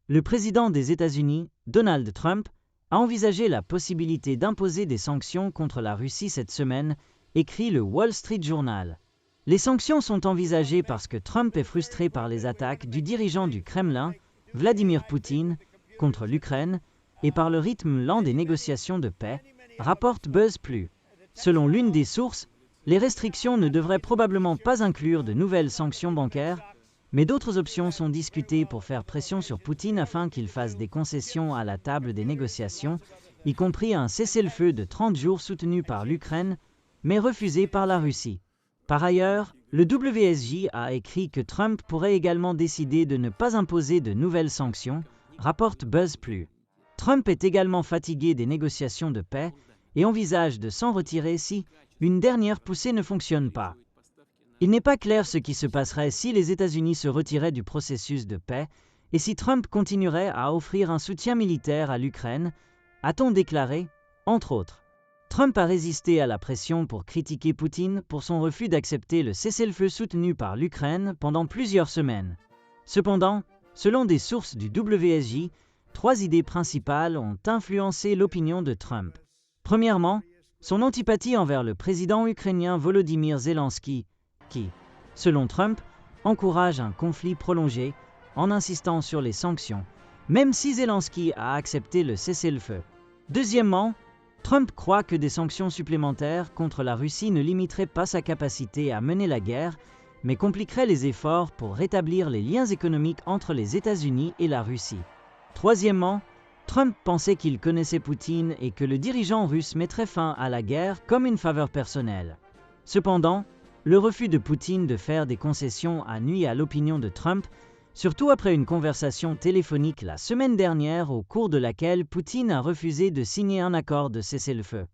Le président des États-Unis, Donald Trump, a envisagé la possibilité d'imposer des sanctions contre la Russie cette semaine, écrit le Wall Street Journal. Les sanctions sont envisagées parce que Trump est frustré par les attaques du dirigeant du Kremlin, Vladimir Poutine, contre l'Ukraine, et par le rythme lent des négociations de paix, rapporte BuzzPlus. Selon l'une des sources, les restrictions ne devraient probablement pas inclure de nouvelles sanctions bancaires, mais d'autres options sont discutées pour faire pression sur Poutine afin qu'il fasse des concessions à la table des négociations, y compris un cessez-le-feu de 30 jours soutenu par l'Ukraine, mais refusé par la Russie. Par ailleurs, le WSJ a écrit que Trump pourrait également décider de ne pas imposer de nouvelles sanctions, rapporte BuzzPlus. Trump est également fatigué des négociations de paix et envisage de s'en retirer si une dernière poussée ne fonctionne pas. Il n'est pas clair ce qui se passerait si les États-Unis se retiraient du processus de paix et si Trump continuerait à offrir un soutien militaire à l'Ukraine, a-t-on déclaré, entre autres. Trump a résisté à la pression pour critiquer Poutine pour son refus d'accepter le cessez-le-feu soutenu par l'Ukraine pendant plusieurs semaines. Cependant, selon des sources du WSJ, 3 idées principales ont influencé l'opinion de Trump. Premièrement, son antipathie envers le président ukrainien Volodymyr Zelensky, qui, selon Trump, encourage un conflit prolongé en insistant sur les sanctions, même si Zelensky a accepté le cessez-le-feu. Deuxièmement, Trump croit que des sanctions supplémentaires contre la Russie ne limiteraient pas sa capacité à mener la guerre, mais compliqueraient les efforts pour rétablir les liens économiques entre les États-Unis et la Russie. Troisièmement, Trump pensait qu'il connaissait Poutine et que le dirigeant russe mettrait fin à la guerre comme une faveur personnelle. Cependant, le refus de Poutine de faire des concessions a nui à l'opinion de Trump, surtout après une conversation téléphonique la semaine dernière au cours de laquelle Poutine a refusé de signer un accord de cessez-le-feu.